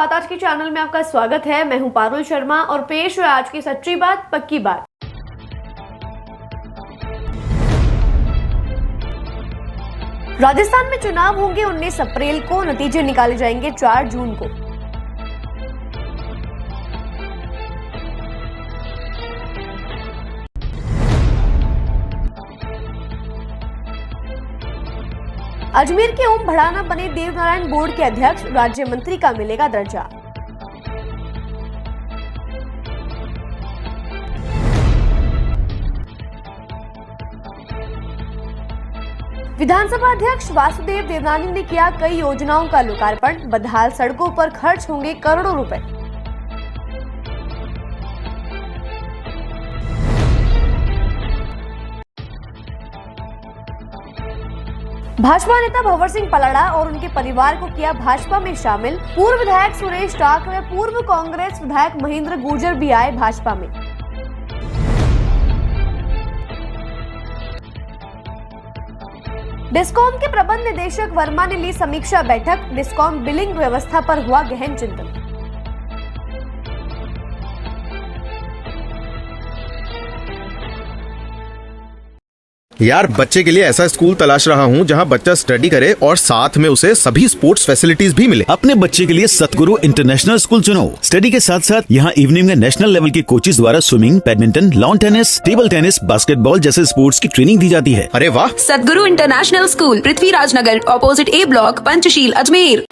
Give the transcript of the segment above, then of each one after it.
बात आज के चैनल में आपका स्वागत है। मैं हूं पारुल शर्मा और पेश है आज की सच्ची बात पक्की बात। राजस्थान में चुनाव होंगे 19 अप्रैल को, नतीजे निकाले जाएंगे 4 जून को। अजमेर के ओम भड़ाना बने देवनारायण बोर्ड के अध्यक्ष, राज्य मंत्री का मिलेगा दर्जा। विधानसभा अध्यक्ष वासुदेव देवनानी ने किया कई योजनाओं का लोकार्पण, बदहाल सड़कों पर खर्च होंगे करोड़ों रुपए। भाजपा नेता भंवर सिंह पलड़ा और उनके परिवार को किया भाजपा में शामिल। पूर्व विधायक सुरेश टाक व पूर्व कांग्रेस विधायक महेंद्र गुर्जर भी आए भाजपा में। डिस्कॉम के प्रबंध निदेशक वर्मा ने ली समीक्षा बैठक, डिस्कॉम बिलिंग व्यवस्था पर हुआ गहन चिंतन। यार, बच्चे के लिए ऐसा स्कूल तलाश रहा हूँ जहाँ बच्चा स्टडी करे और साथ में उसे सभी स्पोर्ट्स फैसिलिटीज भी मिले। अपने बच्चे के लिए सतगुरु इंटरनेशनल स्कूल चुनो। स्टडी के साथ साथ यहाँ इवनिंग में नेशनल लेवल के कोचेज द्वारा swimming, badminton, lawn tennis, table tennis, basketball जैसे स्पोर्ट्स की ट्रेनिंग दी जाती है। अरे वाह! सतगुरु इंटरनेशनल स्कूल, पृथ्वीराज नगर, ऑपोजिट ए ब्लॉक, पंचशील, अजमेर।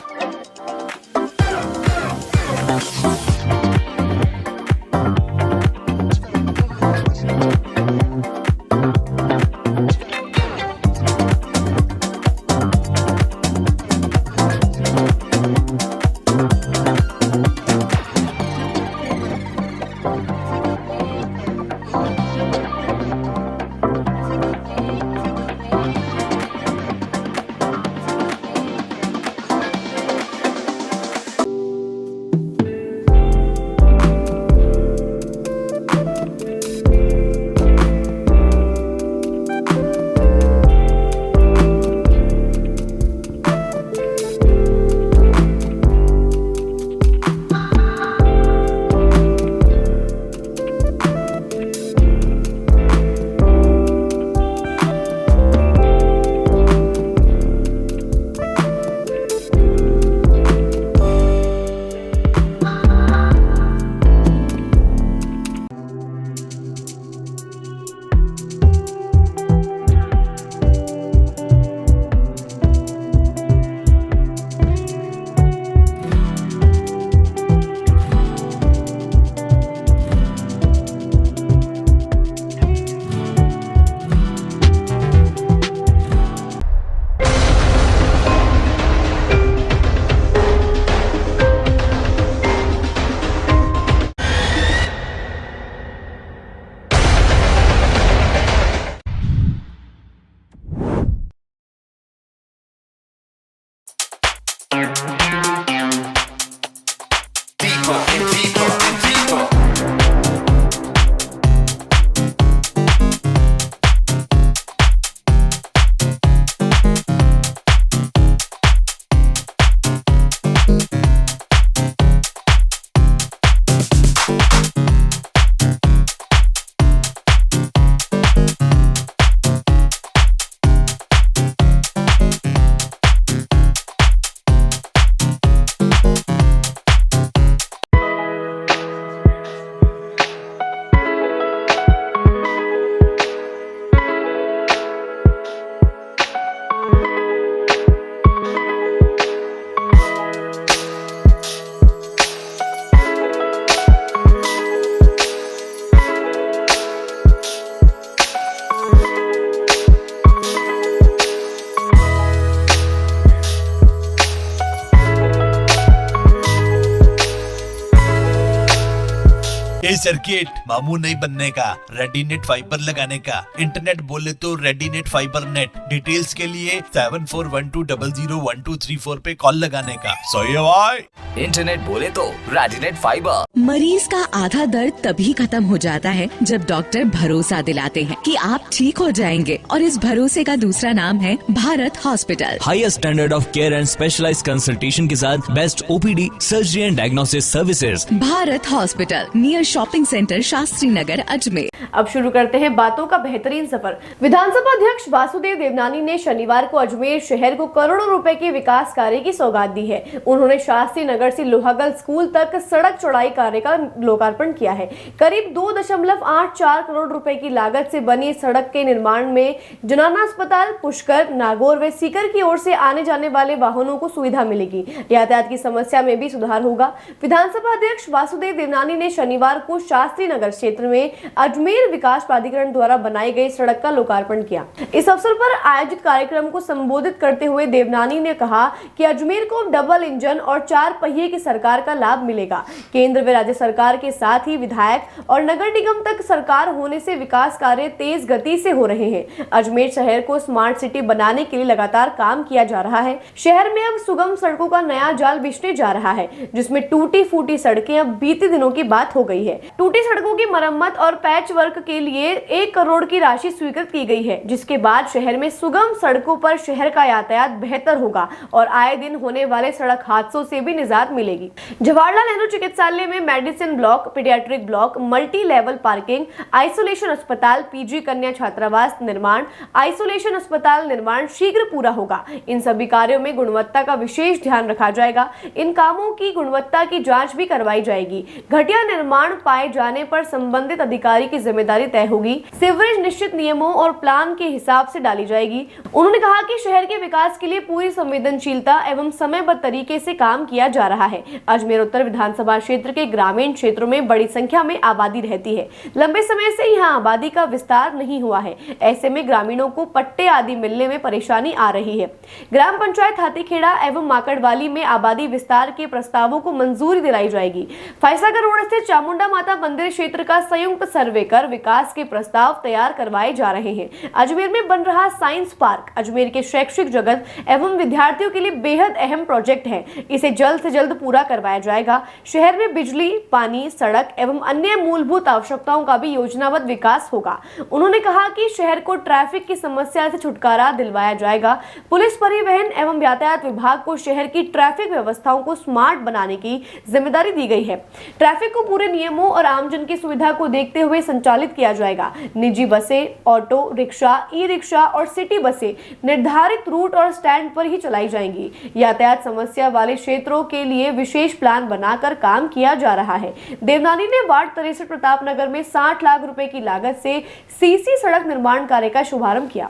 नई सर्किट, मामू नहीं बनने का, रेडीनेट फाइबर लगाने का, इंटरनेट बोले तो रेडीनेट फाइबर नेट। डिटेल्स के लिए 7412001234 पे कॉल लगाने का। सही है भाई। इंटरनेट बोले तो रेडीनेट फाइबर। मरीज का आधा दर्द तभी खत्म हो जाता है जब डॉक्टर भरोसा दिलाते हैं कि आप ठीक हो जाएंगे, और इस भरोसे का दूसरा नाम है Bharat hospital. Highest standard of care and specialised consultation के साथ best OPD, surgery and diagnosis services. Bharat hospital, near shopping centre, Shastri Nagar, Ajmer. अब शुरू करते हैं बातों का बेहतरीन सफर। विधानसभा अध्यक्ष वासुदेव देवनानी ने शनिवार को अजमेर शहर को करोड़ों रुपए के विकास कार्य की सौगात दी है। उन्होंने शास्त्री नगर से लोहागल स्कूल तक सड़क चौड़ाई कार्य का लोकार्पण किया है। करीब 2.84 करोड़ रुपए की लागत से बनी सड़क के निर्माण में जनाना अस्पताल, पुष्कर, नागौर व सीकर की ओर से आने जाने वाले वाहनों को सुविधा मिलेगी। यातायात की समस्या में भी सुधार होगा। विधानसभा अध्यक्ष वासुदेव देवनानी ने शनिवार को शास्त्री नगर क्षेत्र में अजमेर विकास प्राधिकरण द्वारा बनाई गई सड़क का लोकार्पण किया। इस अवसर पर आयोजित कार्यक्रम को संबोधित करते हुए देवनानी ने कहा कि अजमेर को डबल इंजन और 4 पहिए की सरकार का लाभ मिलेगा। केंद्र व राज्य सरकार के साथ ही विधायक और नगर निगम तक सरकार होने से विकास कार्य तेज गति से हो रहे हैं। अजमेर शहर को स्मार्ट सिटी बनाने के लिए लगातार काम किया जा रहा है। शहर में अब सुगम सड़कों का नया जाल बिछने जा रहा है, जिसमें टूटी फूटी सड़कें अब बीते दिनों की बात हो गई है। टूटी सड़कों की मरम्मत और पैच वर्क के लिए 1 करोड़ की राशि स्वीकृत की गई है, जिसके बाद शहर में सुगम सड़कों पर शहर का यातायात बेहतर होगा और आए दिन होने वाले सड़क हादसों से भी निजात मिलेगी। जवाहरलाल नेहरू चिकित्सालय में medicine block, paediatric block, multi level parking, isolation अस्पताल, पीजी कन्या छात्रावास निर्माण, आइसोलेशन अस्पताल निर्माण शीघ्र पूरा होगा। इन सभी कार्यों में गुणवत्ता का विशेष ध्यान रखा जाएगा। इन कामों की गुणवत्ता की जांच भी करवाई जाएगी। घटिया निर्माण पाए जाने पर संबंधित अधिकारी की जिम्मेदारी तय होगी। सीवरेज निश्चित नियमों और प्लान के हिसाब से डाली जाएगी। उन्होंने कहा कि शहर के विकास के लिए पूरी संवेदनशीलता एवं समयबद्ध तरीके से काम किया जा रहा है। अजमेर उत्तर विधानसभा क्षेत्र के ग्रामीण क्षेत्रों में बड़ी संख्या में आबादी रहती है। लंबे समय से यहाँ आबादी का विस्तार नहीं हुआ है। ऐसे में ग्रामीणों को पट्टे आदि मिलने में परेशानी आ रही है। ग्राम पंचायत हाथीखेड़ा एवं माकड़वाली में आबादी विस्तार के प्रस्तावों को मंजूरी दिलाई जाएगी। फैसलागर रोड स्थित चामुंडा माता मंदिर क्षेत्र का संयुक्त सर्वे कर विकास के प्रस्ताव तैयार करवाए जा रहे हैं। अजमेर में बन रहा साइंस पार्क अजमेर के शैक्षिक जगत एवं विद्यार्थियों के लिए बेहद अहम प्रोजेक्ट है। इसे जल्द से जल्द पूरा करवाया जाएगा। शहर में बिजली, पानी, सड़क एवं अन्य मूलभूत आवश्यकताओं का भी योजनाबद्ध विकास होगा। उन्होंने कहा कि शहर को ट्रैफिक की समस्या से छुटकारा दिलवाया जाएगा। पुलिस, परिवहन एवं यातायात विभाग को शहर की ट्रैफिक व्यवस्थाओं को स्मार्ट बनाने की जिम्मेदारी दी गई है। ट्रैफिक को पूरे नियमों और आमजन की सुविधा को देखते हुए संचालित किया जाएगा। निजी बसें, ऑटो रिक्शा, ई रिक्शा और सिटी बसें निर्धारित रूट और स्टैंड पर ही चलाई जाएंगी। यातायात समस्या वाले क्षेत्रों के लिए विशेष प्लान बनाकर काम किया जा रहा है। देवनानी ने वार्ड 63 प्रताप नगर में 60 लाख रुपए की लागत से सीसी सड़क निर्माण कार्य का शुभारंभ किया।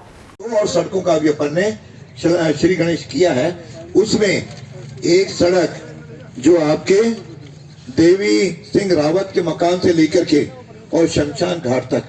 और सड़कों का भी अपन ने श्री गणेश किया है। उसमें एक सड़क जो आपके देवी सिंह रावत के मकान से लेकर के और शमशान घाट तक,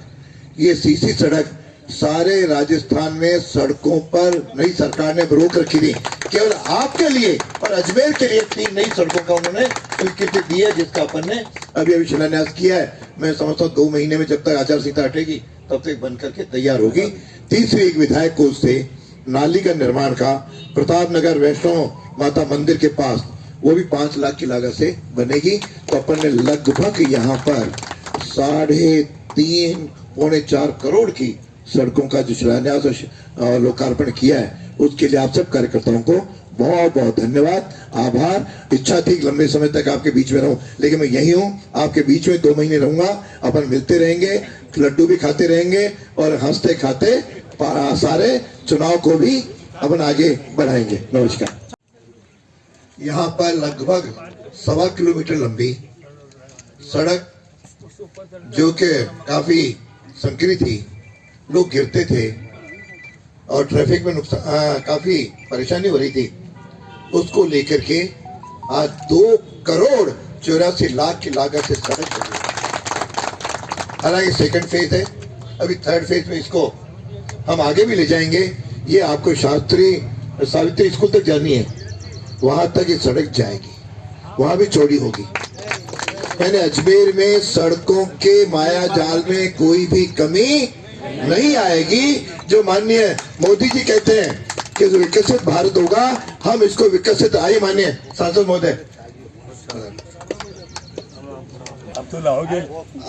ये सीसी सड़क सारे राजस्थान में सड़कों पर नई सरकार ने रोक रखी थी। केवल आपके लिए और अजमेर के लिए 3 नई सड़कों का उन्होंने स्वीकृति दी है, जिसका अपन ने अभी शिलान्यास किया है। मैं समझता हूँ 2 महीने में जब तक आचार संहिता हटेगी तब तक बन करके तैयार होगी। तीसरी एक विधायक कोष से नाली का निर्माण का प्रताप नगर वैष्णो माता मंदिर के पास, वो भी 5 लाख की लागत से बनेगी। तो अपन ने लगभग यहाँ पर 3.5 पौने 4 करोड़ की सड़कों का जो शिलान्यास और लोकार्पण किया है, उसके लिए आप सब कार्यकर्ताओं को बहुत बहुत धन्यवाद, आभार। इच्छा थी लंबे समय तक आपके बीच में रहूं, लेकिन मैं यही हूं, आपके बीच में 2 महीने रहूंगा। अपन मिलते रहेंगे, लड्डू भी खाते रहेंगे और हंसते खाते सारे चुनाव को भी अपन आगे बढ़ाएंगे। नमस्कार। यहाँ पर लगभग 1.25 किलोमीटर लंबी सड़क जो कि काफी संकीर्ण थी, लोग गिरते थे और ट्रैफिक में नुकसान काफी परेशानी हो रही थी, उसको लेकर के आज 2 करोड़ 84 लाख की लागत से सड़क बनी। हालांकि सेकंड फेज है, अभी थर्ड फेज में इसको हम आगे भी ले जाएंगे। ये आपको सावित्री स्कूल तक जानी है, वहां तक ये सड़क जाएगी, वहां भी चौड़ी होगी। यानी अजमेर में सड़कों के माया जाल में कोई भी कमी नहीं आएगी। जो माननीय मोदी जी कहते हैं कि जो विकसित भारत होगा, हम इसको विकसित, आइए माननीय सांसद महोदय,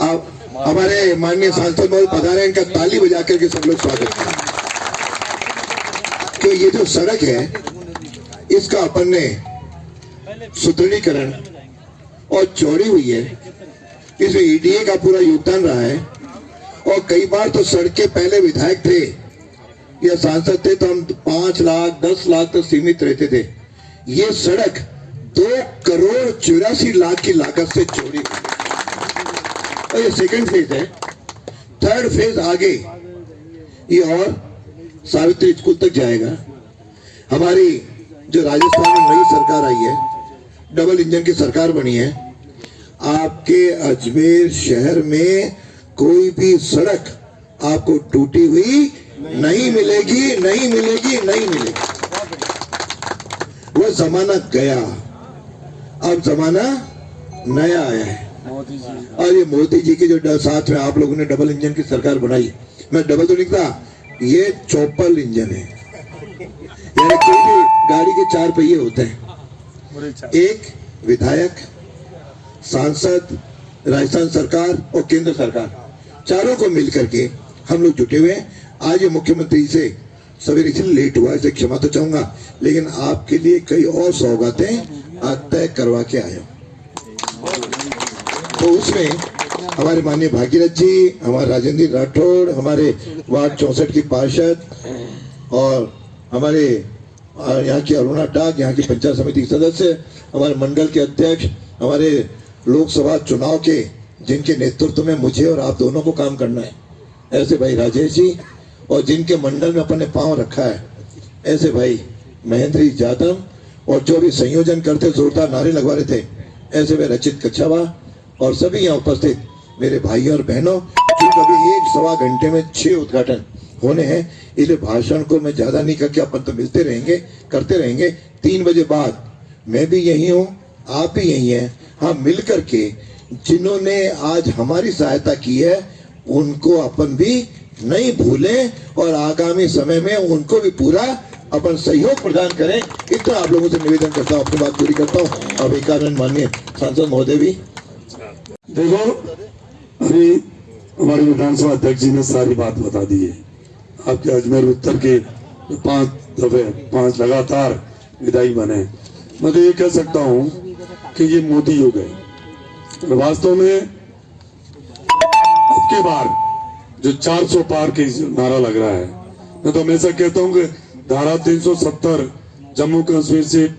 आप हमारे माननीय सांसद महोदय पधारे, इनका ताली बजा करके सब लोग स्वागत करें। कि ये जो सड़क है इसका अपन ने सुदृढ़ीकरण और चौड़ी हुई है, इसमें ईडीए का पूरा योगदान रहा है। और कई बार तो सड़क के पहले विधायक थे या सांसद थे तो हम 5 लाख 10 लाख तक सीमित रहते थे। ये सड़क 2 करोड़ 84 लाख की लागत से चौड़ी हुई। और ये सेकंड फेज है। थर्ड फेज आगे ये और सावित्री स्कूल तक जाएगा। हमारी जो राजस्थान में नई सरकार आई है, डबल इंजन की सरकार बनी है, आपके अजमेर शहर में कोई भी सड़क आपको टूटी हुई नहीं मिलेगी, नहीं मिलेगी, नहीं मिलेगी। वो जमाना गया, अब जमाना नया आया है। और ये मोदी जी के जो साथ में आप लोगों ने डबल इंजन की सरकार बनाई, मैं डबल तो लिखता, ये चौपल इंजन है। यानी कोई भी गाड़ी के 4 पहिए होते हैं, एक विधायक, सांसद, राजस्थान सरकार और केंद्र सरकार, चारों को मिलकर के हम लोग जुटे हुए हैं। आज ये मुख्यमंत्री से सवेरे इसलिए लेट हुआ, इसे क्षमा तो चाहूंगा, लेकिन आपके लिए कई और सौगातें तय करवा के आया हूं। तो उसमें हमारे माननीय भागीरथ जी, हमारे राजेंद्र राठौड़, हमारे वार्ड 64 की पार्षद और हमारे यहाँ की अरुणा डाक, यहाँ की पंचायत समिति सदस्य, हमारे मंडल के अध्यक्ष, हमारे लोकसभा चुनाव के जिनके नेतृत्व में मुझे और आप दोनों को काम करना है, ऐसे भाई राजेश जी, और जिनके मंडल में अपन ने पांव रखा है, ऐसे भाई महेंद्र यादव, और जो भी संयोजन करते जोरदार नारे लगवा रहे थे, ऐसे भाई रचित कच्छावा, और सभी यहाँ उपस्थित मेरे भाइयों और बहनों, क्योंकि अभी 1-1.25 घंटे में 6 उद्घाटन होने हैं, इसलिए भाषण को मैं ज्यादा नहीं करके अपन तो मिलते रहेंगे, करते रहेंगे। 3 बजे बाद मैं भी यही हूँ, आप भी यही हैं। हाँ, मिल करके जिन्होंने आज हमारी सहायता की है उनको अपन भी नहीं भूलें और आगामी समय में उनको भी पूरा अपन सहयोग प्रदान करें। इतना आप लोगों से निवेदन करता हूँ, अपनी बात पूरी करता हूँ। अब एक कारण माननीय सांसद महोदय भी देखो, अभी हमारे विधानसभा अध्यक्ष जी ने सारी बात बता दी है। आपके अजमेर उत्तर के 5 लगातार विधायक बने, मैं तो ये कह सकता हूँ कि ये मोदी युग है। वास्तव में अब के बार जो 400 पार की नारा लग रहा है, मैं तो हमेशा कहता हूँ कि धारा 370 जम्मू कश्मीर से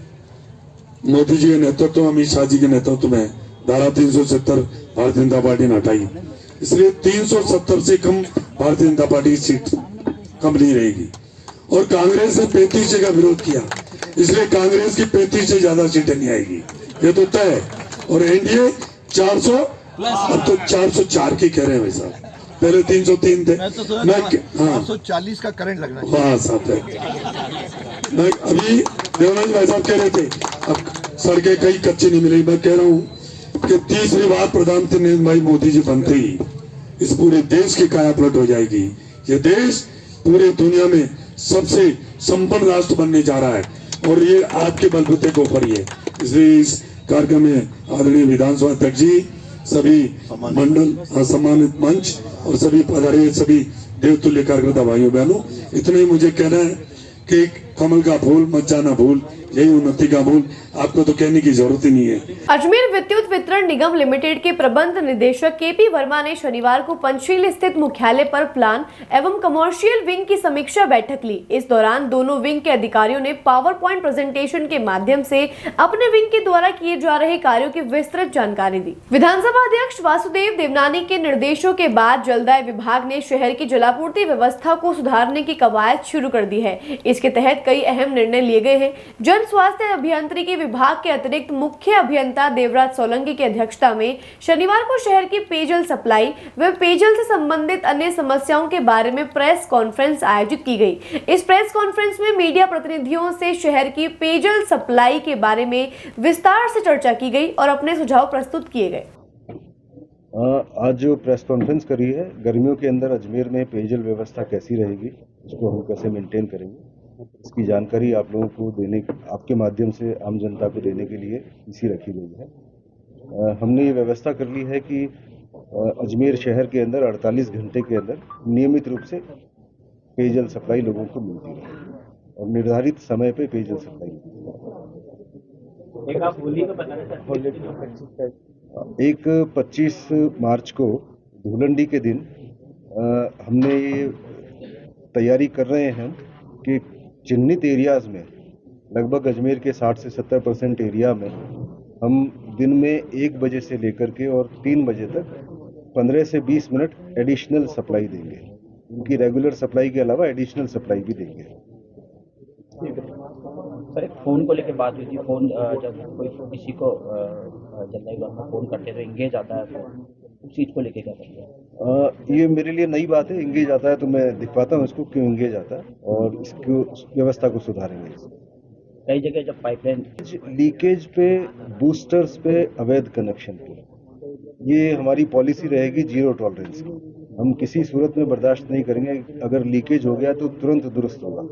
मोदी जी के नेतृत्व में, अमित शाह जी के नेतृत्व में धारा 370 भारतीय जनता पार्टी ने हटाई, इसलिए 370 से कम भारतीय जनता पार्टी की सीट कम नहीं रहेगी। और कांग्रेस ने 35 का विरोध किया, इसलिए कांग्रेस की 35 से ज्यादा सीटें नहीं आएगी, ये तो तय है। और एनडीए 400, अब तो 404 की कह रहे हैं भाई साहब, पहले 303 थे। मैं 440 का करंट लगना है। हाँ साहब, मैं अभी देवानंद भाई साहब कह रहे थे अब सड़कें कई कच्ची नहीं मिलेगी। मैं कह रहा हूँ कि तीसरी बार प्रधानमंत्री नरेंद्र भाई मोदी जी बनते ही इस पूरे देश की काया पलट हो जाएगी। ये देश पूरे दुनिया में सबसे संपन्न राष्ट्र बनने जा रहा है और ये आपके बलबूते के ऊपर ही है। इसलिए इस कार्यक्रम में आदरणीय विधानसभा अध्यक्ष जी, सभी मंडल सम्मानित मंच और सभी पधारे सभी देवतुल्य कार्यकर्ता भाइयों बहनों, इतना ही मुझे कहना है कि कमल का फूल मत जाना भूल, यही उन्नति का मूल। आपको तो कहने की जरूरत ही नहीं है। अजमेर विद्युत वितरण निगम लिमिटेड के प्रबंध निदेशक केपी वर्मा ने शनिवार को पंचशील स्थित मुख्यालय पर प्लान एवं कमर्शियल विंग की समीक्षा बैठक ली। इस दौरान दोनों विंग के अधिकारियों ने पावर पॉइंट प्रेजेंटेशन के माध्यम से अपने विंग के द्वारा किए जा रहे कार्यों की विस्तृत जानकारी दी। विधानसभा अध्यक्ष वासुदेव देवनानी के निर्देशों के बाद जलदाय विभाग ने शहर की जलापूर्ति व्यवस्था को सुधारने की कवायद शुरू कर दी है। इसके तहत कई अहम निर्णय लिए गए हैं। जन स्वास्थ्य अभियांत्रिकी विभाग के अतिरिक्त मुख्य अभियंता देवराज सोलंकी की अध्यक्षता में शनिवार को शहर की पेयजल सप्लाई व पेयजल से संबंधित अन्य समस्याओं के बारे में प्रेस कॉन्फ्रेंस आयोजित की गई। इस प्रेस कॉन्फ्रेंस में मीडिया प्रतिनिधियों से शहर की पेयजल सप्लाई के बारे में विस्तार से चर्चा की गई और अपने सुझाव प्रस्तुत किए गए। आज जो प्रेस कॉन्फ्रेंस करी है, गर्मियों के अंदर अजमेर में पेयजल व्यवस्था कैसी रहेगी, उसको हम कैसे मेंटेन करेंगे, इसकी जानकारी आप लोगों को देने, आपके माध्यम से आम जनता को देने के लिए इसी रखी गई है। हमने ये व्यवस्था कर ली है कि अजमेर शहर के अंदर 48 घंटे के अंदर नियमित रूप से पेयजल सप्लाई लोगों को मिलती रहे और निर्धारित समय पे पेयजल सप्लाई मिलती रहे। एक 25 मार्च को धूलंडी के दिन हमने ये तैयारी कर रहे हैं कि चिन्हित एरियाज में लगभग अजमेर के 60 से 70% एरिया में हम दिन में 1 बजे से लेकर के और 3 बजे तक 15 से 20 मिनट एडिशनल सप्लाई देंगे। उनकी रेगुलर सप्लाई के अलावा एडिशनल सप्लाई भी देंगे। सर, एक फोन को लेकर बात हुई थी। फोन जब कोई किसी को जनता विभाग में फोन करते तो इंगेज आता है, तो उस चीज़ को लेकर क्या करते हैं? ये मेरे लिए नई बात है। इंगेज आता है तो मैं दिखवाता हूँ इसको क्यों इंगेज आता है और इसको व्यवस्था को सुधारेंगे। कई जगह जब पाइपलाइन लीकेज पे, बूस्टर्स पे अवैध कनेक्शन पे, ये हमारी पॉलिसी रहेगी जीरो टॉलरेंस की। हम किसी सूरत में बर्दाश्त नहीं करेंगे। अगर लीकेज हो गया तो तुरंत दुरुस्त होगा।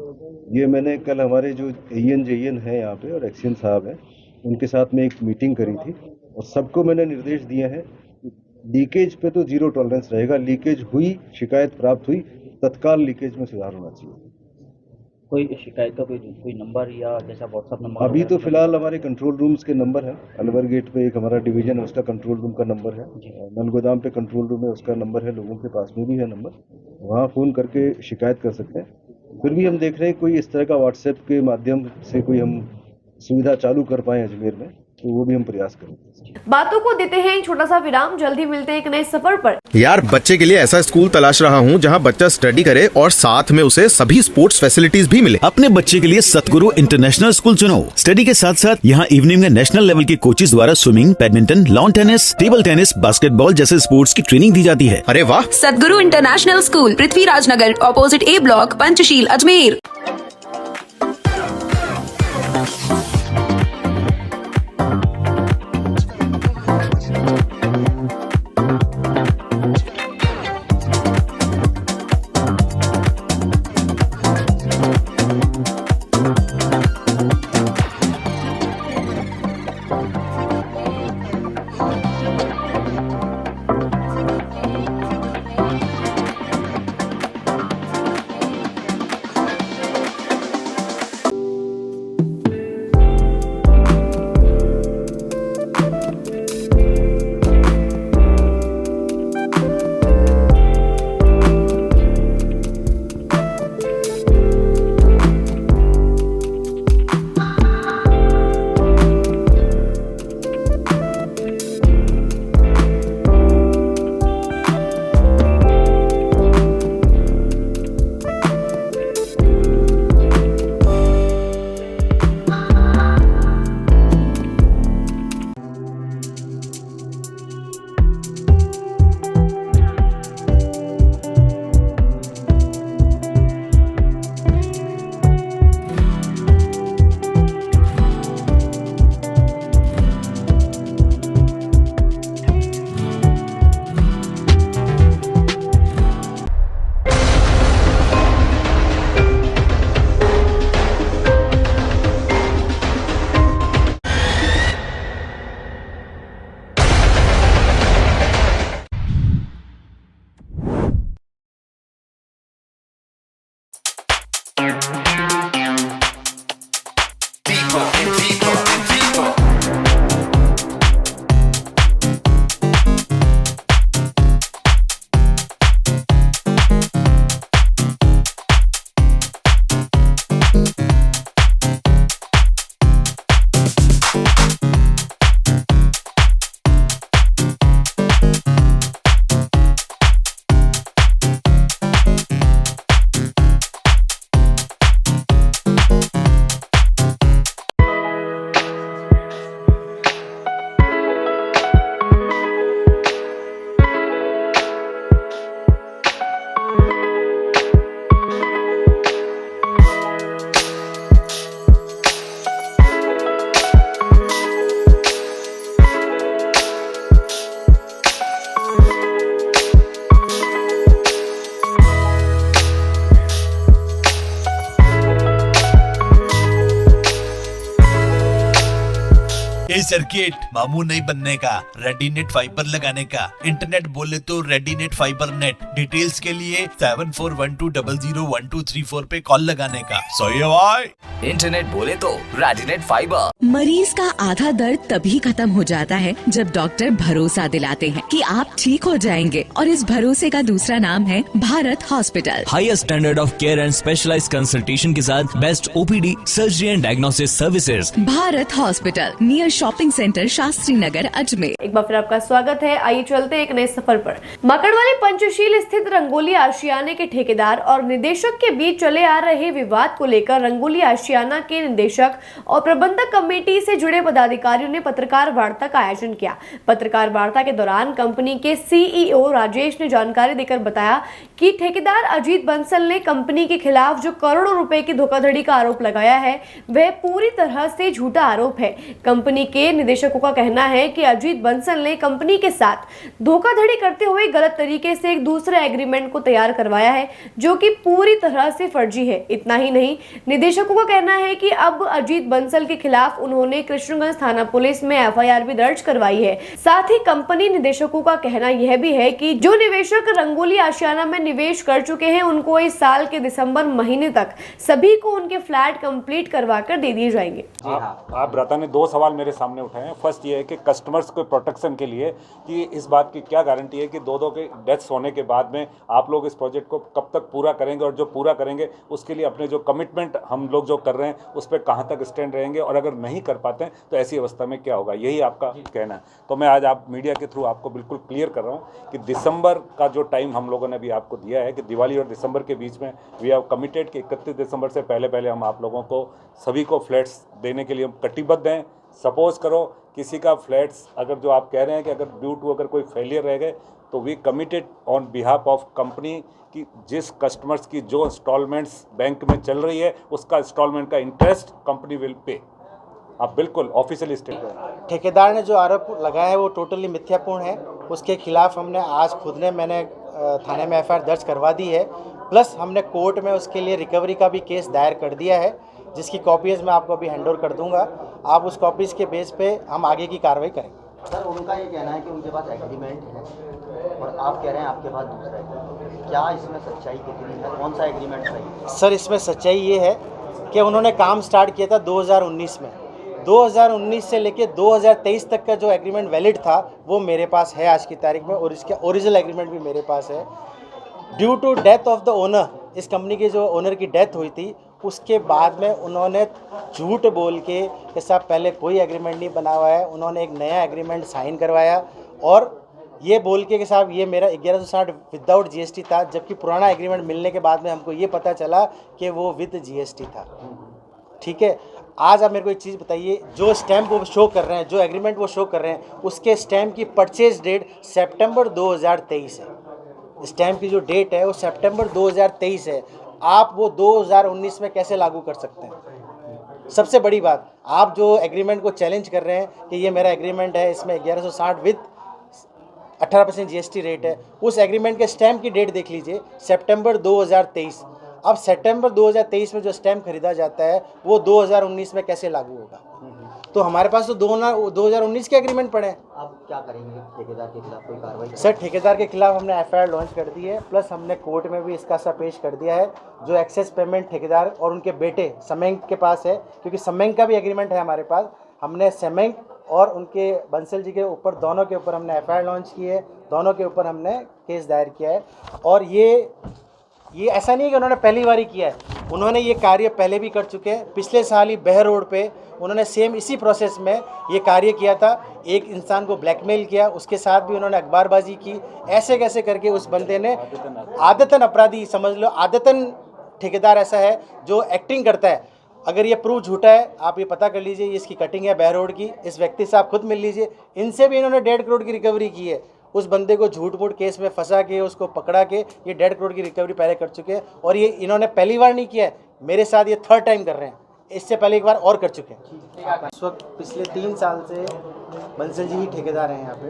ये मैंने कल हमारे जो AN है यहाँ पे और एक्शन साहब हैं, उनके साथ में एक मीटिंग करी थी और सबको मैंने निर्देश दिए हैं लीकेज पे तो जीरो टॉलरेंस रहेगा। लीकेज हुई, शिकायत प्राप्त हुई, तत्काल लीकेज में सुधार होना चाहिए। कोई शिकायत का कोई नंबर या जैसा व्हाट्सएप नंबर? अभी तो फिलहाल हमारे कंट्रोल रूम्स के नंबर हैं। अलवर गेट पे एक हमारा डिवीजन है, उसका कंट्रोल रूम का नंबर है। नलगोदाम पे कंट्रोल रूम है, उसका नंबर है। लोगों के पास में भी है नंबर, वहाँ फ़ोन करके शिकायत कर सकते हैं। फिर भी हम देख रहे हैं कोई इस तरह का व्हाट्सएप के माध्यम से कोई हम सुविधा चालू कर पाए अजमेर में, तो वो भी हम प्रयास करेंगे। बातों को देते हैं एक छोटा सा विराम। जल्दी मिलते हैं एक नए सफर पर। यार, बच्चे के लिए ऐसा स्कूल तलाश रहा हूँ जहाँ बच्चा स्टडी करे और साथ में उसे सभी स्पोर्ट्स फैसिलिटीज भी मिले। अपने बच्चे के लिए सतगुरु इंटरनेशनल स्कूल चुनो। स्टडी के साथ साथ यहाँ इवनिंग में नेशनल लेवल के कोचेज द्वारा swimming, badminton, lawn tennis, table tennis, basketball जैसे स्पोर्ट्स की ट्रेनिंग दी जाती है। अरे वाह! सतगुरु international school, Prithviraj Nagar, opposite A block, Panchsheel, Ajmer. ये सर्किट मामू नहीं बनने का, रेडीनेट फाइबर लगाने का। इंटरनेट बोले तो रेडीनेट फाइबर नेट। डिटेल्स के लिए 7412001234 पे कॉल लगाने का। सही है भाई। इंटरनेट बोले तो रेडीनेट फाइबर। मरीज का आधा दर्द तभी खत्म हो जाता है जब डॉक्टर भरोसा दिलाते हैं कि आप ठीक हो जाएंगे, और इस भरोसे का दूसरा नाम है Bharat hospital. Highest standard of care and specialised consultation के साथ best OPD, surgery and diagnosis services. Bharat hospital, near shopping centre, Shastri Nagar, Ajmer. एक बार फिर आपका स्वागत है। आइए चलते एक नए सफर पर। मकड़वाली पंचशील स्थित रंगोली आशियाने के ठेकेदार और निदेशक के बीच चले आ रहे विवाद को लेकर रंगोली आशियाना के निदेशक और प्रबंधक कमेटी से जुड़े पदाधिकारियों ने पत्रकार वार्ता का आयोजन किया। पत्रकार वार्ता के दौरान कंपनी के सीईओ राजेश ने जानकारी देकर बताया कि ठेकेदार अजीत बंसल ने कंपनी के खिलाफ जो करोड़ों रुपए की धोखाधड़ी का आरोप लगाया है वह पूरी तरह से झूठा आरोप है। कंपनी के निदेशकों का कहना है कि अजीत बंसल ने कंपनी के साथ धोखाधड़ी करते हुए गलत तरीके से एक दूसरा एग्रीमेंट को तैयार करवाया है जो कि पूरी तरह से फर्जी है। इतना ही नहीं, निदेशकों का कहना है कि अब अजीत बंसल के खिलाफ उन्होंने कृष्णगंज थाना पुलिस में एफआईआर भी दर्ज करवाई है। साथ ही कंपनी निदेशकों का कहना यह भी है कि जो निवेशक रंगोली आशियाना में निवेश कर चुके हैं उनको इस साल के दिसंबर महीने तक सभी को उनके फ्लैट कंप्लीट करवा कर दे दिए जाएंगे। आप ब्रता ने दो सवाल मेरे सामने उठाए हैं। फर्स्ट ये है कि कस्टमर्स को प्रोटेक्शन के लिए कि इस बात की क्या गारंटी है कि दो के डेथ्स होने के बाद में आप लोग इस प्रोजेक्ट को कब तक पूरा करेंगे, और जो पूरा करेंगे उसके लिए अपने जो कमिटमेंट हम लोग जो कर रहे हैं उस पर कहाँ तक स्टैंड रहेंगे, और अगर नहीं कर पाते हैं तो ऐसी अवस्था में क्या होगा, यही आपका कहना है। तो मैं आज आप मीडिया के थ्रू आपको बिल्कुल क्लियर कर रहा हूँ कि दिसंबर का जो टाइम हम लोगों ने अभी आपको दिया है कि दिवाली और दिसंबर के बीच में वी हैव कमिटेड कि 31 दिसंबर से पहले हम आप लोगों को सभी को फ्लैट्स देने के लिए कटिबद्ध हैं। सपोज करो किसी का फ्लैट्स अगर जो आप कह रहे हैं कि अगर ड्यू टू अगर कोई फेलियर रह गए तो we committed on behalf of company कि जिस कस्टमर्स की जो इंस्टॉलमेंट्स बैंक में चल रही है उसका इंस्टॉलमेंट का इंटरेस्ट कंपनी विल पे। आप बिल्कुल ऑफिशियली स्टेट करें। ठेकेदार ने जो आरोप लगाया है वो टोटली मिथ्यापूर्ण है। उसके खिलाफ हमने आज खुद ने मैंने थाने में एफआईआर दर्ज करवा दी है, प्लस हमने कोर्ट में उसके लिए रिकवरी का भी केस दायर कर दिया है, जिसकी कॉपीज़ मैं आपको अभी हैंड ओवर कर दूंगा। आप उस कॉपीज़ के बेस पे हम आगे की कार्रवाई करेंगे। सर, उनका ये कहना है कि उनके पास एग्रीमेंट है और आप कह रहे हैं आपके पास दूसरा है। क्या इसमें सच्चाई कितनी है? कौन सा एग्रीमेंट सही है? सर, इसमें सच्चाई ये है कि उन्होंने काम स्टार्ट किया था 2019 में। 2019 से लेके 2023 तक का जो एग्रीमेंट वैलिड था वो मेरे पास है आज की तारीख में, और इसका ओरिजिनल एग्रीमेंट भी मेरे पास है। Due to death of the owner, इस कंपनी के जो ओनर की डेथ हुई थी उसके बाद में उन्होंने झूठ बोल के साहब पहले कोई एग्रीमेंट नहीं बना हुआ है, उन्होंने एक नया एग्रीमेंट साइन करवाया और ये बोल के साहब ये मेरा 1160 विदाउट जीएसटी था, जबकि पुराना एग्रीमेंट मिलने के बाद में हमको ये पता चला कि वो विद जीएसटी था। ठीक है, आज आप मेरे को एक चीज़ बताइए, जो स्टैम्प वो शो कर रहे हैं, जो एग्रीमेंट वो शो कर रहे हैं, उसके स्टैम्प की परचेज डेट सितंबर 2023 है। स्टैम्प की जो डेट है वो सितंबर 2023 है। आप वो 2019 में कैसे लागू कर सकते हैं? सबसे बड़ी बात, आप जो एग्रीमेंट को चैलेंज कर रहे हैं कि ये मेरा एग्रीमेंट है, इसमें 1160 विद 18% जीएसटी रेट है, उस एग्रीमेंट के स्टैम्प की डेट देख लीजिए, सितंबर 2023। अब सितंबर 2023 में जो स्टैम्प खरीदा जाता है वो 2019 में कैसे लागू होगा? तो हमारे पास तो 2019 के एग्रीमेंट पड़े हैं। आप क्या करेंगे ठेकेदार के खिलाफ? कोई कार्रवाई? सर, ठेकेदार के खिलाफ हमने एफआईआर लॉन्च कर दी है, प्लस हमने कोर्ट में भी इसका सा पेश कर दिया है। जो एक्सेस पेमेंट ठेकेदार और उनके बेटे समेंक के पास है, क्योंकि समेंक का भी एग्रीमेंट है हमारे पास, हमने समेंक और उनके बंसल जी के ऊपर, दोनों के ऊपर हमने एफआईआर लॉन्च की है, दोनों के ऊपर हमने केस दायर किया है। और ये ऐसा नहीं है कि उन्होंने पहली बार ही किया है, उन्होंने ये कार्य पहले भी कर चुके हैं। पिछले साल ही बहर रोड पे उन्होंने सेम इसी प्रोसेस में ये कार्य किया था, एक इंसान को ब्लैकमेल किया, उसके साथ भी उन्होंने अखबारबाजी की। ऐसे कैसे करके उस बंदे ने, आदतन अपराधी समझ लो, आदतन ठेकेदार ऐसा है जो एक्टिंग करता है। अगर ये प्रूफ झूठा है, आप ये पता कर लीजिए, ये इसकी कटिंग है बहर रोड की, इस व्यक्ति से आप खुद मिल लीजिए, इनसे भी इन्होंने 1.5 करोड़ की रिकवरी की है। उस बंदे को झूठ मूठ केस में फंसा के उसको पकड़ा के ये 1.5 करोड़ की रिकवरी पहले कर चुके हैं। और ये इन्होंने पहली बार नहीं किया है, मेरे साथ ये 3rd टाइम कर रहे हैं, इससे पहले एक बार और कर चुके हैं। इस वक्त पिछले 3 साल से बंसल जी ही ठेकेदार हैं यहाँ पे।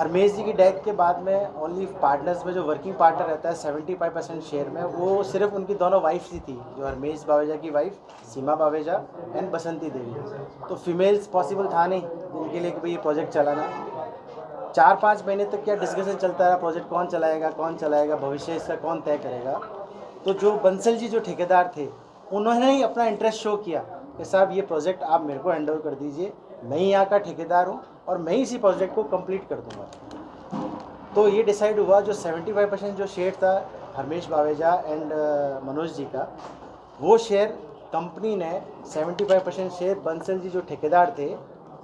हरमेश जी की डेथ के बाद में ओनली पार्टनर्स में जो वर्किंग पार्टनर रहता है 75% शेयर में, वो सिर्फ उनकी दोनों वाइफ्स ही थी, जो हरमेश बावेजा की वाइफ सीमा बावेजा एंड बसंती देवी। तो फीमेल्स पॉसिबल था नहीं जिनके लिए कि भाई ये प्रोजेक्ट चलाना। 4-5 महीने तक क्या डिस्कशन चलता रहा, प्रोजेक्ट कौन चलाएगा, भविष्य इसका कौन तय करेगा। तो जो बंसल जी जो ठेकेदार थे, उन्होंने ही अपना इंटरेस्ट शो किया कि साहब ये प्रोजेक्ट आप मेरे को हैंड ओवर कर दीजिए, मैं ही यहाँ का ठेकेदार हूँ और मैं ही इसी प्रोजेक्ट को कंप्लीट कर दूँगा। तो ये डिसाइड हुआ, जो 75% जो शेयर था हरमेश बावेजा एंड मनोज जी का, वो शेयर कंपनी ने 75% शेयर बंसल जी जो ठेकेदार थे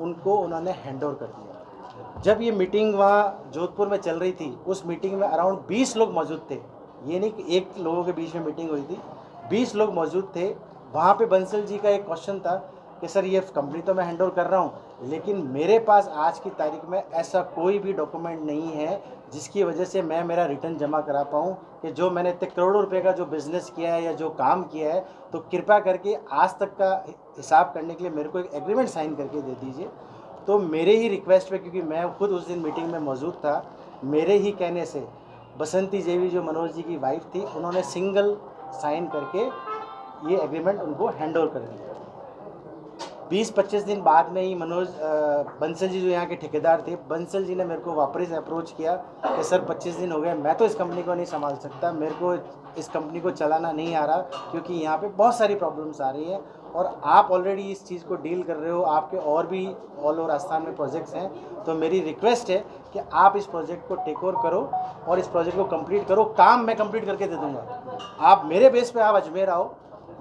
उनको उन्होंने हैंड ओवर कर दिया। जब ये मीटिंग वहाँ जोधपुर में चल रही थी, उस मीटिंग में अराउंड 20 लोग मौजूद थे। ये नहीं कि एक लोगों के बीच में मीटिंग हुई थी, 20 लोग मौजूद थे। वहाँ पे बंसल जी का एक क्वेश्चन था कि सर ये कंपनी तो मैं हैंड ओवर कर रहा हूँ, लेकिन मेरे पास आज की तारीख में ऐसा कोई भी डॉक्यूमेंट नहीं है जिसकी वजह से मैं मेरा रिटर्न जमा करा पाऊँ कि जो मैंने इतने करोड़ों रुपए का जो बिज़नेस किया है या जो काम किया है, तो कृपया करके आज तक का हिसाब करने के लिए मेरे को एक एग्रीमेंट साइन करके दे दीजिए। तो मेरे ही रिक्वेस्ट पे, क्योंकि मैं खुद उस दिन मीटिंग में मौजूद था, मेरे ही कहने से बसंती देवी जो मनोज जी की वाइफ थी, उन्होंने सिंगल साइन करके ये एग्रीमेंट उनको हैंड ओवर कर दिया। 20-25 दिन बाद में ही बंसल जी जो यहाँ के ठेकेदार थे, बंसल जी ने मेरे को वापस अप्रोच किया कि सर 25 दिन हो गए, मैं तो इस कंपनी को नहीं संभाल सकता, मेरे को इस कंपनी को चलाना नहीं आ रहा, क्योंकि यहाँ पे बहुत सारी प्रॉब्लम्स आ रही हैं और आप ऑलरेडी इस चीज़ को डील कर रहे हो, आपके और भी ऑल ओवर राजस्थान में प्रोजेक्ट्स हैं। तो मेरी रिक्वेस्ट है कि आप इस प्रोजेक्ट को टेक ओवर करो और इस प्रोजेक्ट को कंप्लीट करो। काम मैं कंप्लीट करके दे दूँगा, आप मेरे बेस पे आप अजमेर आओ,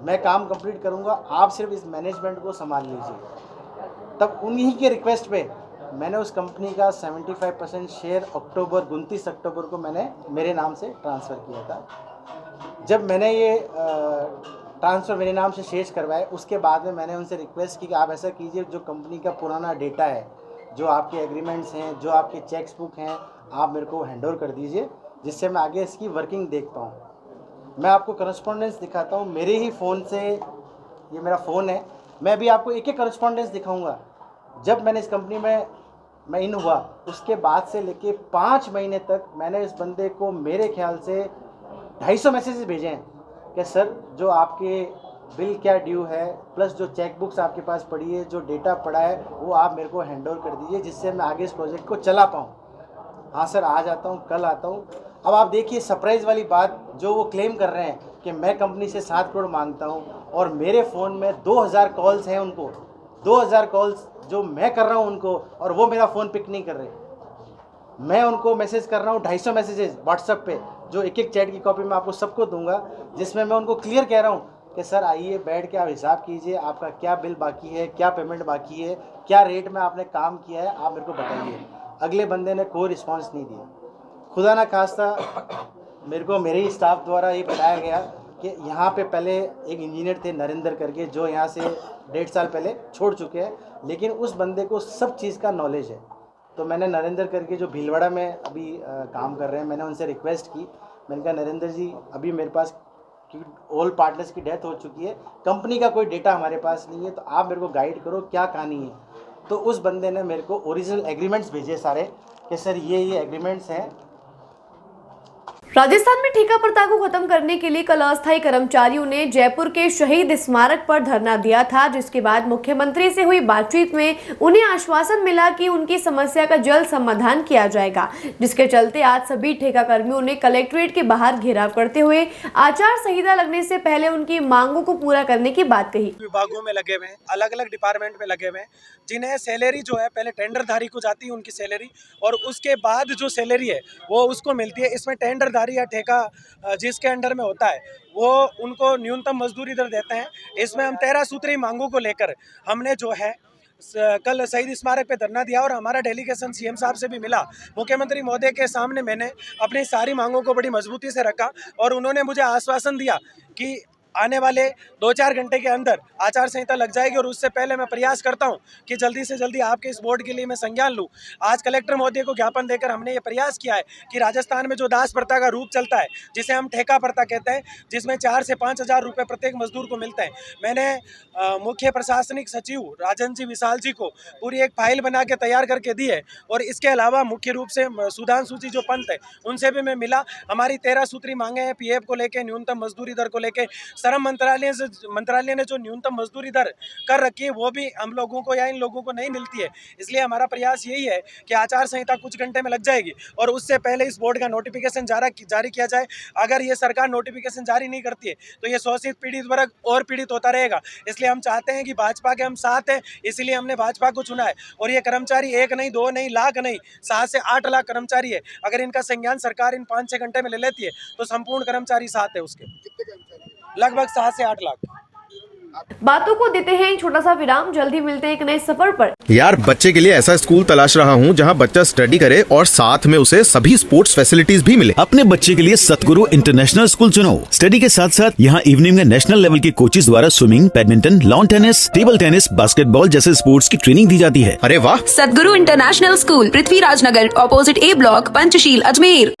मैं काम कंप्लीट करूंगा, आप सिर्फ इस मैनेजमेंट को संभाल लीजिए। तब उन्हीं के रिक्वेस्ट पे मैंने उस कंपनी का 75% शेयर 29 अक्टूबर को मैंने मेरे नाम से ट्रांसफ़र किया था। जब मैंने ये ट्रांसफ़र मेरे नाम से शेष करवाए, उसके बाद में मैंने उनसे रिक्वेस्ट की कि आप ऐसा कीजिए, जो कंपनी का पुराना डेटा है, जो आपके एग्रीमेंट्स हैं, जो आपके चेक्स बुक हैं, आप मेरे को हैंड ओवर कर दीजिए, जिससे मैं आगे इसकी वर्किंग देख पाऊँ। मैं आपको करस्पॉन्डेंस दिखाता हूँ, मेरे ही फ़ोन से, ये मेरा फ़ोन है, मैं भी आपको एक एक करस्पॉन्डेंस दिखाऊंगा। जब मैंने इस कंपनी में मैं इन हुआ, उसके बाद से लेके 5 महीने तक मैंने इस बंदे को मेरे ख्याल से 250 मैसेजेस भेजे हैं कि सर जो आपके बिल क्या ड्यू है, प्लस जो चेक बुक्स आपके पास पड़ी है, जो डेटा पड़ा है, वो आप मेरे को हैंड ओवर कर दीजिए, जिससे मैं आगे इस प्रोजेक्ट को चला पाऊँ। हाँ सर, आज आता हूँ, कल आता हूँ। अब आप देखिए सरप्राइज़ वाली बात, जो वो क्लेम कर रहे हैं कि मैं कंपनी से 7 करोड़ मांगता हूँ और मेरे फ़ोन में 2000 कॉल्स हैं उनको, 2000 कॉल्स जो मैं कर रहा हूँ उनको, और वो मेरा फ़ोन पिक नहीं कर रहे। मैं उनको मैसेज कर रहा हूँ 250 मैसेजेस व्हाट्सएप पे, जो एक एक चैट की कॉपी मैं आपको सबको दूंगा, जिसमें मैं उनको क्लियर कह रहा हूँ कि सर आइए बैठ के आप हिसाब कीजिए, आपका क्या बिल बाकी है, क्या पेमेंट बाकी है, क्या रेट में आपने काम किया है, आप मेरे को बताइए। अगले बंदे ने कोई रिस्पॉन्स नहीं दिया। खुदा ना खास्ता मेरे को मेरे ही स्टाफ द्वारा ये बताया गया कि यहाँ पे पहले एक इंजीनियर थे नरेंद्र करके, जो यहाँ से 1.5 साल पहले छोड़ चुके हैं, लेकिन उस बंदे को सब चीज़ का नॉलेज है। तो मैंने नरेंद्र करके जो भीलवाड़ा में अभी काम कर रहे हैं, मैंने उनसे रिक्वेस्ट की, मैंने कहा नरेंद्र जी अभी मेरे पास ऑल पार्टनर्स की डेथ हो चुकी है, कंपनी का कोई डेटा हमारे पास नहीं है, तो आप मेरे को गाइड करो क्या कहानी है। तो उस बंदे ने मेरे को ओरिजिनल एग्रीमेंट्स भेजे सारे कि सर ये एग्रीमेंट्स हैं। राजस्थान में ठेका प्रथा को खत्म करने के लिए कल अस्थायी कर्मचारियों ने जयपुर के शहीद स्मारक पर धरना दिया था, जिसके बाद मुख्यमंत्री से हुई बातचीत में उन्हें आश्वासन मिला कि उनकी समस्या का जल्द समाधान किया जाएगा, जिसके चलते आज सभी ठेका कर्मियों ने कलेक्ट्रेट के बाहर घेराव करते हुए आचार संहिता लगने से पहले उनकी मांगों को पूरा करने की बात कही। विभागों में लगे हुए हैं, अलग अलग डिपार्टमेंट में लगे हुए हैं, जिन्हें सैलरी जो है पहले टेंडरधारी को जाती है उनकी सैलरी, और उसके बाद जो सैलरी है वो उसको मिलती है। इसमें टेंडरधारी या ठेका जिसके अंडर में होता है वो उनको न्यूनतम मजदूरी दर देते हैं। इसमें हम 13 सूत्री मांगों को लेकर हमने जो है कल शहीद स्मारक पे धरना दिया और हमारा डेलीगेशन सीएम साहब से भी मिला। मुख्यमंत्री महोदय के सामने मैंने अपनी सारी मांगों को बड़ी मजबूती से रखा और उन्होंने मुझे आश्वासन दिया कि आने वाले 2-4 घंटे के अंदर आचार संहिता लग जाएगी और उससे पहले मैं प्रयास करता हूं कि जल्दी से जल्दी आपके इस बोर्ड के लिए मैं संज्ञान लूं। आज कलेक्टर महोदय को ज्ञापन देकर हमने ये प्रयास किया है कि राजस्थान में जो दास प्रथा का रूप चलता है, जिसे हम ठेका प्रथा कहते हैं, जिसमें 4 से 5 हज़ार रुपये प्रत्येक मजदूर को मिलते हैं, मैंने मुख्य प्रशासनिक सचिव राजन जी विशाल जी को पूरी एक फाइल बना के तैयार करके दी है। और इसके अलावा मुख्य रूप से सुधांशु जी जो पंत है उनसे भी मैं मिला। हमारी 13 सूत्री मांगे हैं पीएफ को लेके, न्यूनतम मजदूरी दर को लेके। श्रम मंत्रालय ने जो न्यूनतम मजदूरी दर कर रखी है वो भी हम लोगों को या इन लोगों को नहीं मिलती है। इसलिए हमारा प्रयास यही है कि आचार संहिता कुछ घंटे में लग जाएगी और उससे पहले इस बोर्ड का नोटिफिकेशन जारी किया जाए। अगर ये सरकार नोटिफिकेशन जारी नहीं करती है तो ये शोषित पीड़ित वर्ग और पीड़ित होता रहेगा। इसलिए हम चाहते हैं कि भाजपा के हम साथ हैं, इसीलिए हमने भाजपा को चुना है। और ये कर्मचारी 1 नहीं, 2 नहीं, लाख नहीं, 7 से 8 लाख कर्मचारी है। अगर इनका संज्ञान सरकार इन 5-6 घंटे में ले लेती है तो संपूर्ण कर्मचारी साथ है उसके, लगभग 7 से 8 लाख। बातों को देते हैं एक छोटा सा विराम, जल्दी मिलते हैं एक नए सफर पर। यार बच्चे के लिए ऐसा स्कूल तलाश रहा हूँ जहाँ बच्चा स्टडी करे और साथ में उसे सभी स्पोर्ट्स फैसिलिटीज भी मिले। अपने बच्चे के लिए सतगुरु इंटरनेशनल स्कूल चुनो। स्टडी के साथ साथ यहाँ इवनिंग में नेशनल लेवल के कोचेज द्वारा swimming, badminton, lawn tennis, table tennis, basketball जैसे स्पोर्ट्स की ट्रेनिंग दी जाती है। अरे वाह! सतगुरु इंटरनेशनल स्कूल, पृथ्वीराज नगर, ऑपोजिट ए ब्लॉक, पंचशील, अजमेर।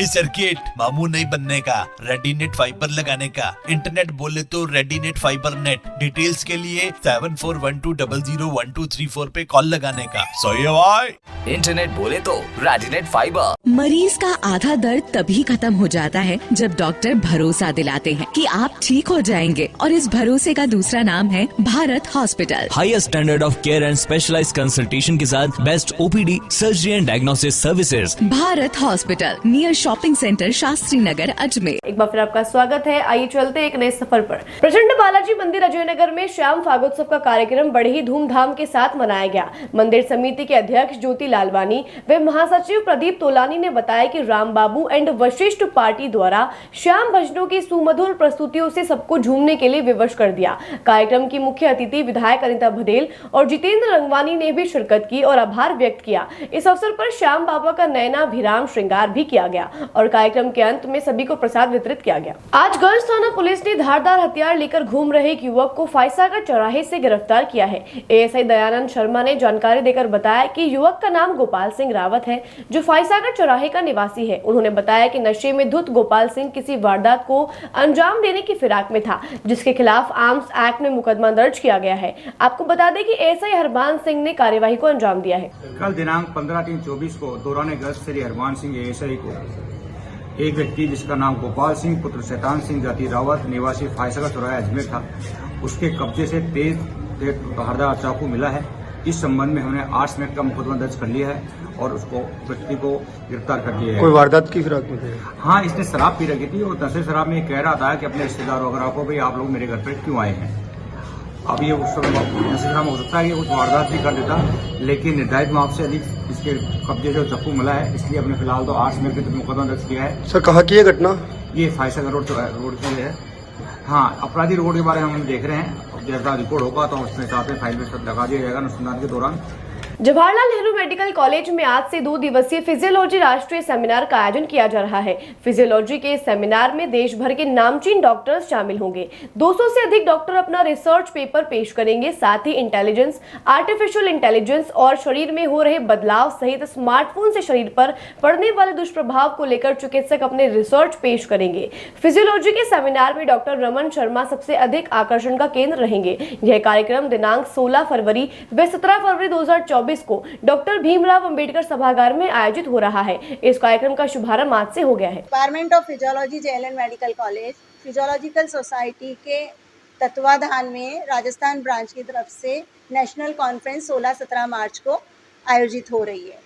सर्किट मामू नहीं बनने का, रेडीनेट फाइबर लगाने का। इंटरनेट बोले तो रेडीनेट फाइबर नेट। डिटेल्स के लिए 7412001234 पे कॉल लगाने का। सही है भाई। इंटरनेट बोले तो रेडीनेट फाइबर। मरीज का आधा दर्द तभी खत्म हो जाता है जब डॉक्टर भरोसा दिलाते हैं कि आप ठीक हो जाएंगे, और इस भरोसे का दूसरा नाम है Bharat hospital. Highest standard of care and specialised consultation के साथ best OPD, surgery and diagnosis services. Bharat hospital, near shopping shopping centre, Shastri Nagar, Ajmer. एक बार फिर आपका स्वागत है। आइए चलते एक नए सफर पर। प्रचंड बालाजी मंदिर अजयनगर में श्याम फागोत्सव का कार्यक्रम बड़े ही धूमधाम के साथ मनाया गया। मंदिर समिति के अध्यक्ष ज्योति लालवानी व महासचिव प्रदीप तोलानी ने बताया कि राम बाबू एंड वशिष्ठ पार्टी द्वारा श्याम भजनों की सुमधुर प्रस्तुतियों से सबको झूमने के लिए विवश कर दिया। कार्यक्रम की मुख्य अतिथि विधायक अनिता भदेल और जितेंद्र रंगवानी ने भी शिरकत की और आभार व्यक्त किया। इस अवसर पर श्याम बाबा का नयनाभिराम श्रृंगार भी किया गया और कार्यक्रम के अंत में सभी को प्रसाद वितरित किया गया। आज गंज थाना पुलिस ने धारदार हथियार लेकर घूम रहे एक युवक को फाइसागर चौराहे से गिरफ्तार किया है। एएसआई दयानंद शर्मा ने जानकारी देकर बताया कि युवक का नाम गोपाल सिंह रावत है, जो फाइसागर चौराहे का निवासी है। उन्होंने बताया कि नशे में धुत गोपाल सिंह किसी वारदात को अंजाम देने की फिराक में था, जिसके खिलाफ आर्म्स एक्ट में मुकदमा दर्ज किया गया है। आपको बता दें कि एएसआई हरबान सिंह ने कार्यवाही को अंजाम दिया है। कल दिनांक 15/3/24 को दौरान गश्त श्री हरबान सिंह एएसआई को एक व्यक्ति जिसका नाम गोपाल सिंह पुत्र शैतान सिंह जाति रावत निवासी फाइसागर चौराहा अजमेर था, उसके कब्जे से तेज धारदार चाकू मिला है। इस संबंध में हमने आर्म्स एक्ट का मुकदमा दर्ज कर लिया है और उसको व्यक्ति को गिरफ्तार कर लिया है। कोई वारदात की फिराक में थे? हाँ, इसने शराब पी रखी थी और नशे शराब में कह रहा था कि अपने रिश्तेदार वगैरह को भाई आप लोग मेरे घर पर क्यों आए हैं। अब ये उस समय नशे शराब हो सकता है कि कुछ वारदात भी कर देता, लेकिन निर्धारित माप से अधिक इसके कब्जे से चाकू मिला है, इसलिए हमने फिलहाल तो आर्म्स एक्ट के मुकदमा दर्ज किया है। सर, कहाँ की है घटना? ये फाइसागर रोड की है। हाँ, अपराधी रोड के बारे में हम देख रहे हैं, जैसा रिपोर्ट होगा तो उसमें साथ में फाइल में लगा दिया जाएगा अनुसंधान के दौरान। जवाहरलाल नेहरू मेडिकल कॉलेज में आज से 2 दिवसीय फिजियोलॉजी राष्ट्रीय सेमिनार का आयोजन किया जा रहा है। फिजियोलॉजी के सेमिनार में देश भर के नामचीन डॉक्टर्स शामिल होंगे। 200 से अधिक डॉक्टर अपना रिसर्च पेपर पेश करेंगे। साथ ही इंटेलिजेंस, आर्टिफिशियल इंटेलिजेंस और शरीर में हो रहे बदलाव सहित स्मार्टफोन से शरीर पर पड़ने वाले दुष्प्रभाव को लेकर चिकित्सक अपने रिसर्च पेश करेंगे। फिजियोलॉजी के सेमिनार में डॉक्टर रमन शर्मा सबसे अधिक आकर्षण का केंद्र रहेंगे। यह कार्यक्रम दिनांक 16 फरवरी व 17 फरवरी 2024 को डॉक्टर भीमराव अंबेडकर सभागार में आयोजित हो रहा है। इस कार्यक्रम का शुभारंभ आज से हो गया है। Department of physiology JLN medical college physiological society के तत्वाधान में राजस्थान ब्रांच की तरफ से नेशनल कॉन्फ्रेंस 16-17 मार्च को आयोजित हो रही है।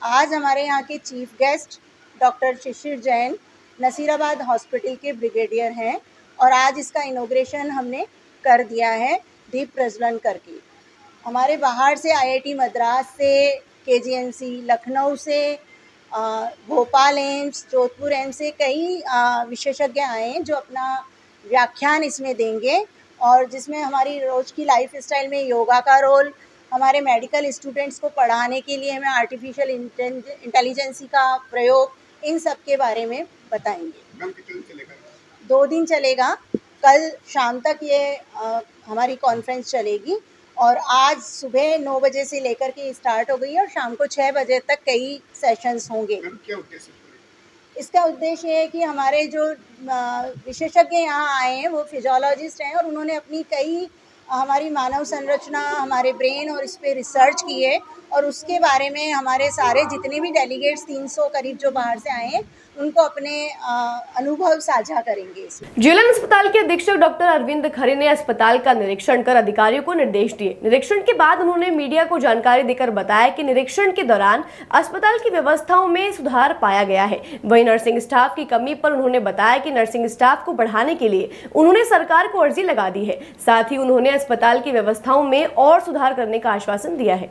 आज हमारे यहाँ के चीफ गेस्ट डॉक्टर शिशिर जैन नसीराबाद हॉस्पिटल के ब्रिगेडियर हैं और आज इसका इनॉग्रेशन हमने कर दिया है दीप प्रज्वलन करके। हमारे बाहर से आईआईटी मद्रास से, केजीएमसी लखनऊ से, भोपाल एम्स, जोधपुर एम्स से कई विशेषज्ञ आए हैं जो अपना व्याख्यान इसमें देंगे और जिसमें हमारी रोज़ की लाइफ स्टाइल में योगा का रोल, हमारे मेडिकल स्टूडेंट्स को पढ़ाने के लिए हमें आर्टिफिशियल इंटेलिजेंस का प्रयोग, इन सब के बारे में बताएंगे। 2 दिन चलेगा। कल शाम तक ये हमारी कॉन्फ्रेंस चलेगी और आज सुबह 9 बजे से लेकर के स्टार्ट हो गई है और शाम को 6 बजे तक कई सेशंस होंगे। क्या उद्देश्य? इसका उद्देश्य है कि हमारे जो विशेषज्ञ यहाँ आए हैं वो फिजियोलॉजिस्ट हैं और उन्होंने अपनी कई हमारी मानव संरचना, हमारे ब्रेन और इस पे रिसर्च की है और उसके बारे में हमारे सारे जितने भी डेलीगेट्स 300 करीब जो बाहर से आए हैं उनको अपने अनुभव साझा करेंगे। जेएलएन अस्पताल के अधीक्षक डॉक्टर अरविंद खरे ने अस्पताल का निरीक्षण कर अधिकारियों को निर्देश दिए। निरीक्षण के बाद उन्होंने मीडिया को जानकारी देकर बताया कि निरीक्षण के दौरान अस्पताल की व्यवस्थाओं में सुधार पाया गया है। वहीं नर्सिंग स्टाफ की कमी पर उन्होंने बताया कि नर्सिंग स्टाफ को बढ़ाने के लिए उन्होंने सरकार को अर्जी लगा दी है। साथ ही उन्होंने अस्पताल की व्यवस्थाओं में और सुधार करने का आश्वासन दिया है।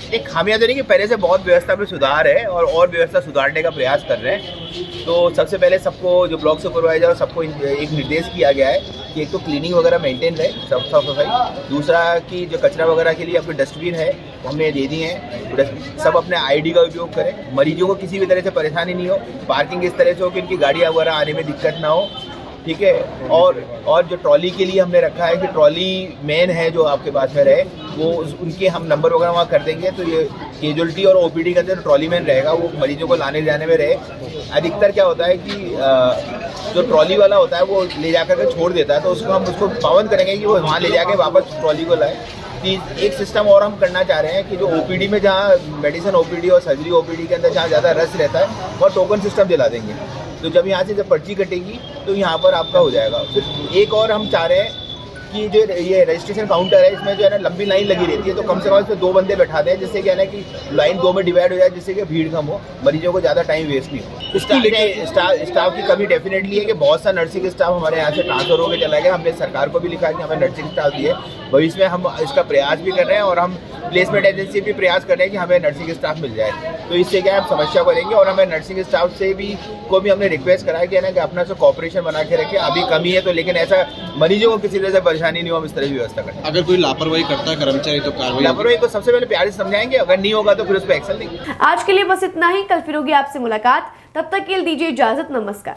एक खामियां तो नहीं कि पहले से बहुत व्यवस्था में सुधार है और व्यवस्था सुधारने का प्रयास कर रहे हैं। तो सबसे पहले सबको जो ब्लॉक सुपरवाइजर और सबको एक निर्देश किया गया है कि एक तो क्लीनिंग वगैरह मेंटेन रहे, साफ सफाई। दूसरा कि जो कचरा वगैरह के लिए अपने डस्टबिन है वो हमने दे दिए हैं, सब अपने आईडी का उपयोग करें। मरीजों को किसी भी तरह से परेशानी नहीं हो, पार्किंग इस तरह से हो कि उनकी गाड़ियाँ वगैरह आने में दिक्कत ना हो, ठीक है। और जो ट्रॉली के लिए हमने रखा है कि ट्रॉली मैन है जो आपके पास में रहे, वो उनके हम नंबर वगैरह वहाँ कर देंगे। तो ये कैजुअल्टी और ओपीडी के अंदर ट्रॉली मैन रहेगा, वो मरीजों को लाने जाने में रहे। अधिकतर क्या होता है कि जो ट्रॉली वाला होता है वो ले जाकर के छोड़ देता है, तो उसको हम उसको पाबंद करेंगे कि वो वहाँ ले जाके वापस ट्रॉली को लाए। एक सिस्टम और हम करना चाह रहे हैं कि जो ओपीडी में जहाँ मेडिसिन ओपीडी और सर्जरी ओपीडी के अंदर जहाँ ज़्यादा रश रहता है वहाँ टोकन सिस्टम दिला देंगे। तो जब यहाँ से जब पर्ची कटेगी तो यहाँ पर आपका हो जाएगा। फिर एक और हम चाह रहे हैं इसकी जो ये रजिस्ट्रेशन काउंटर है इसमें जो है ना लंबी लाइन लगी रहती है, तो कम से कम इसमें 2 बंदे बैठा दें, जिससे क्या है ना कि लाइन 2 में डिवाइड हो जाए, जिससे कि भीड़ कम हो, मरीजों को ज़्यादा टाइम वेस्ट नहीं हो। स्टाफ की कमी डेफिनेटली है कि बहुत सा नर्सिंग स्टाफ हमारे यहाँ से ट्रांसफर होकर चला गया। हमने सरकार को भी लिखा है कि हमें नर्सिंग स्टाफ दिए, भविष्य में हम इसका प्रयास भी कर रहे हैं और हम प्लेसमेंट एजेंसी भी प्रयास कर रहे हैं कि हमें नर्सिंग स्टाफ मिल जाए। तो इससे क्या है हम समस्या को देंगे और हमें नर्सिंग स्टाफ से भी हमने रिक्वेस्ट करा है कि अपना से कॉपरेशन बना के रखें। अभी कमी है तो, लेकिन ऐसा मरीजों को किसी तरह से परेशानी नहीं हो, हम इस तरह की व्यवस्था करें। अगर कोई लापरवाही करता है कर्मचारी तो कार्रवाई, लापरवाही को सबसे पहले प्यार से समझाएंगे, अगर नहीं होगा तो फिर उस पर एक्शन लेंगे। आज के लिए बस इतना ही, कल फिर होगी आपसे मुलाकात, तब तक के लिए दीजिए इजाजत, नमस्कार।